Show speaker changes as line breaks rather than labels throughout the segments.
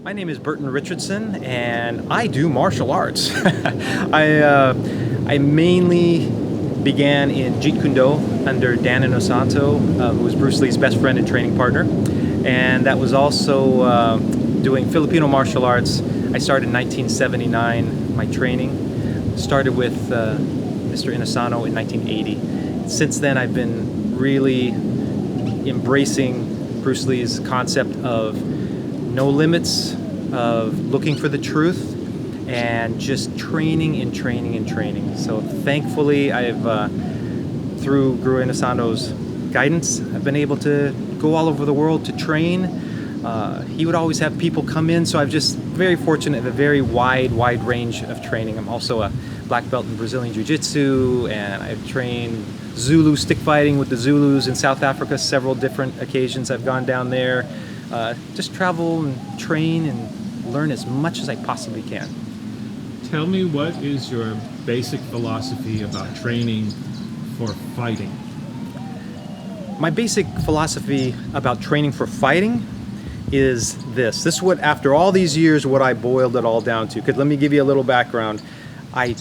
My name is Burton Richardson, and I do martial arts. I mainly began in Jeet Kune under Dan Inosanto, who was Bruce Lee's best friend and training partner. And that was also doing Filipino martial arts. I started in 1979, my training. Started with Mr. Inosanto in 1980. Since then, I've been really embracing Bruce Lee's concept of no limits, of looking for the truth, and just training and training and training. So thankfully, I've through Guru Inosanto's guidance, I've been able to go all over the world to train. He would always have people come in, so I'm just very fortunate, a very wide range of training. I'm also a black belt in Brazilian Jiu-Jitsu, and I've trained Zulu stick fighting with the Zulus in South Africa, several different occasions I've gone down there. Just travel and train and learn as much as I possibly can.
Tell me, what is your basic philosophy about training for fighting?
My basic philosophy about training for fighting is this. This is what, after all these years, what I boiled it all down to. Because let me give you a little background. I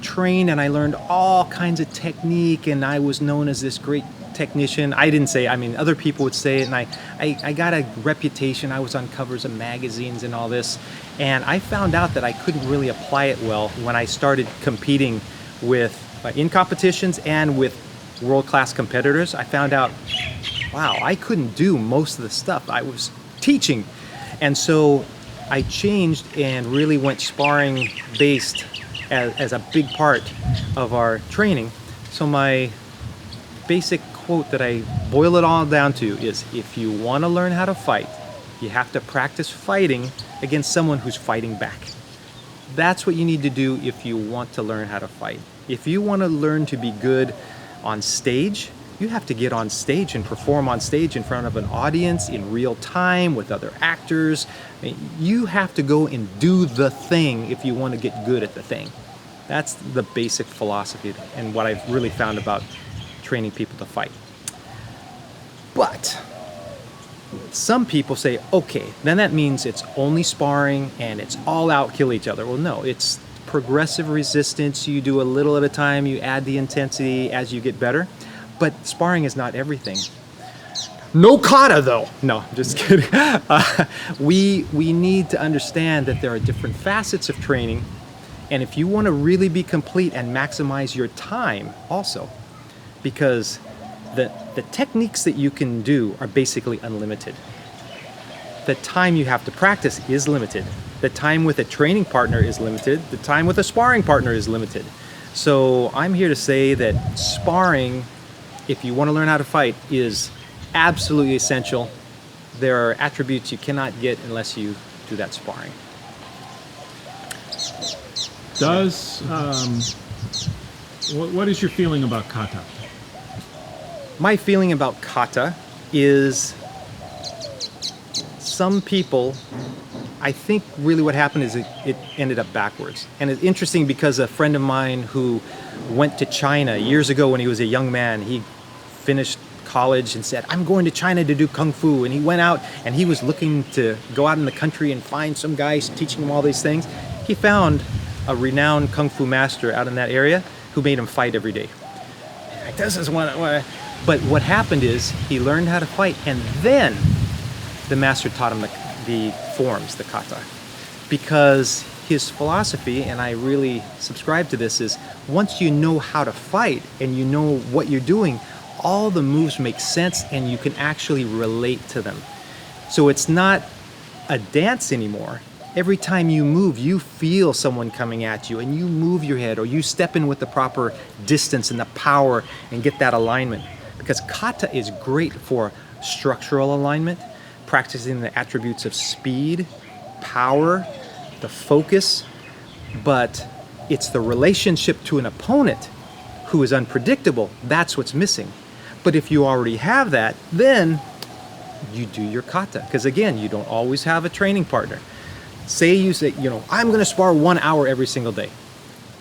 trained and I learned all kinds of technique, and I was known as this great technician. I didn't say, I mean, other people would say it, and I got a reputation. I was on covers of magazines and all this, and I found out that I couldn't really apply it well when I started competing with in competitions and with world-class competitors. I found out, wow, I couldn't do most of the stuff I was teaching. And so I changed and really went sparring based as a big part of our training. So my basic quote that I boil it all down to is, if you want to learn how to fight, you have to practice fighting against someone who's fighting back. That's what you need to do if you want to learn how to fight. If you want to learn to be good on stage, you have to get on stage and perform on stage in front of an audience in real time with other actors. I mean, you have to go and do the thing if you want to get good at the thing. That's the basic philosophy and what I've really found about training people to fight. But some people say, okay, then that means it's only sparring and it's all out, kill each other. Well, no, it's progressive resistance. You do a little at a time, you add the intensity as you get better. But sparring is not everything. No kata though. No, I'm just kidding. We need to understand that there are different facets of training. And if you want to really be complete and maximize your time also, because the techniques that you can do are basically unlimited. The time you have to practice is limited. The time with a training partner is limited. The time with a sparring partner is limited. So I'm here to say that sparring, if you want to learn how to fight, is absolutely essential. There are attributes you cannot get unless you do that sparring.
What is your feeling about kata?
My feeling about kata is, some people, I think really what happened is it ended up backwards. And it's interesting because a friend of mine who went to China years ago when he was a young man, he finished college and said, I'm going to China to do Kung Fu. And he went out and he was looking to go out in the country and find some guys teaching him all these things. He found a renowned Kung Fu master out in that area who made him fight every day. Like, this is one. But what happened is he learned how to fight, and then the master taught him the forms, the kata. Because his philosophy, and I really subscribe to this, is once you know how to fight and you know what you're doing, all the moves make sense and you can actually relate to them. So it's not a dance anymore. Every time you move, you feel someone coming at you and you move your head, or you step in with the proper distance and the power and get that alignment. Because kata is great for structural alignment, practicing the attributes of speed, power, the focus, but it's the relationship to an opponent who is unpredictable. That's what's missing. But if you already have that, then you do your kata. Because again, you don't always have a training partner. Say you say, I'm going to spar 1 hour every single day.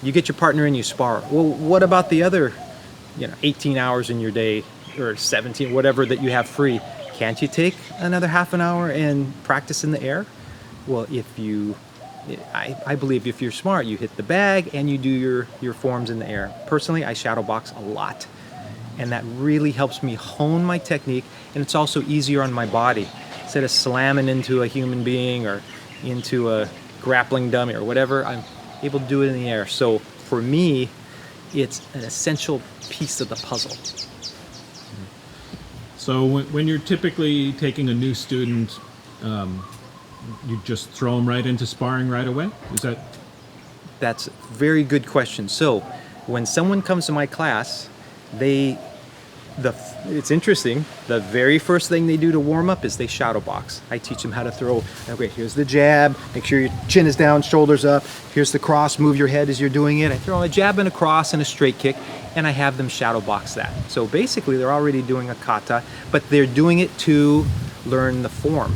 You get your partner and you spar. Well, what about the other 18 hours in your day, or 17, whatever that you have free? Can't you take another half an hour and practice in the air? Well, I believe if you're smart, you hit the bag and you do your forms in the air. Personally, I shadow box a lot, and that really helps me hone my technique, and it's also easier on my body. Instead of slamming into a human being or into a grappling dummy or whatever, I'm able to do it in the air. So for me, it's an essential piece of the puzzle.
So when you're typically taking a new student, you just throw them right into sparring right away? Is that?
That's a very good question. So when someone comes to my class, it's interesting. The very first thing they do to warm up is they shadow box. I teach them how to throw. Okay, here's the jab. Make sure your chin is down, shoulders up. Here's the cross. Move your head as you're doing it. I throw a jab and a cross and a straight kick, and I have them shadow box that. So basically, they're already doing a kata, but they're doing it to learn the form.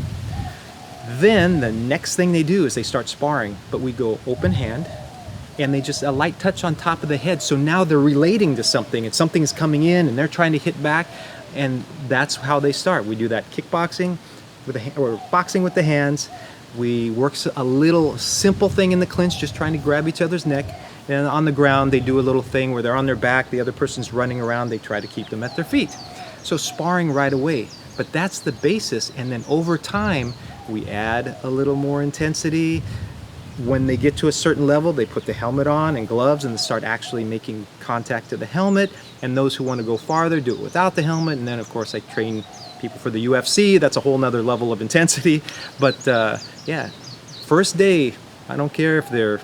Then the next thing they do is they start sparring, but we go open hand, and they just a light touch on top of the head. So now they're relating to something, and something is coming in, and they're trying to hit back, and that's how they start. We do that kickboxing or boxing with the hands. We work a little simple thing in the clinch, just trying to grab each other's neck. And on the ground, they do a little thing where they're on their back, the other person's running around, they try to keep them at their feet. So sparring right away, but that's the basis, and then over time, we add a little more intensity. When they get to a certain level, they put the helmet on and gloves and start actually making contact to the helmet. And those who want to go farther do it without the helmet. And then, of course, I train people for the UFC. That's a whole nother level of intensity. But yeah, first day, I don't care if they're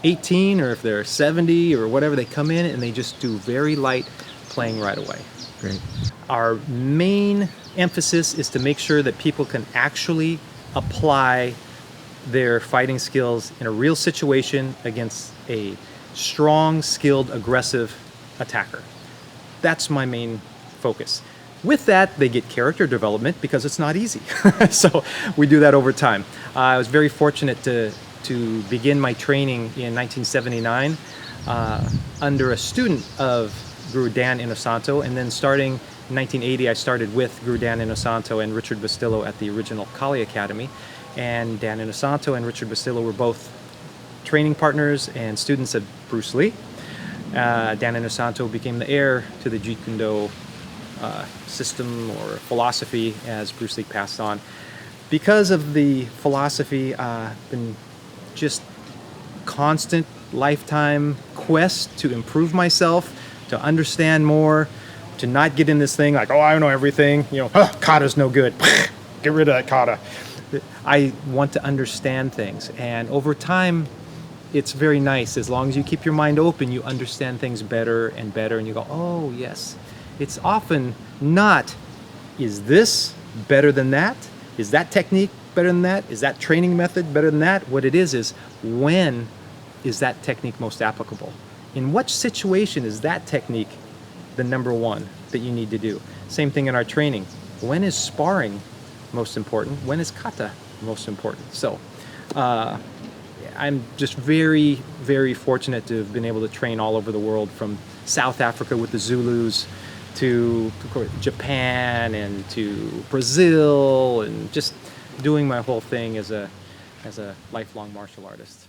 18 or if they're 70 or whatever, they come in and they just do very light playing right away.
Great.
Our main emphasis is to make sure that people can actually apply their fighting skills in a real situation against a strong, skilled, aggressive attacker. That's my main focus. With that, they get character development because it's not easy. So we do that over time. I was very fortunate to begin my training in 1979 under a student of Guru Dan Inosanto, and then starting in 1980, I started with Guru Dan Inosanto and Richard Bastillo at the original Kali Academy. And Dan Inosanto and Richard Bastillo were both training partners and students of Bruce Lee. Dan Inosanto became the heir to the Jeet Kune system or philosophy as Bruce Lee passed on. Because of the philosophy, been just constant lifetime quest to improve myself, to understand more, to not get in this thing like, oh, I know everything, kata's no good. Get rid of that kata. I want to understand things, and over time it's very nice. As long as you keep your mind open, you understand things better and better, and you go, oh yes. It's often not, is this better than that? Is that technique better than that? Is that training method better than that? What it is when is that technique most applicable? In what situation is that technique the number one that you need to do? Same thing in our training. When is sparring most important? When is kata most important? So I'm just very, very fortunate to have been able to train all over the world, from South Africa with the Zulus to Japan and to Brazil, and just doing my whole thing as a lifelong martial artist.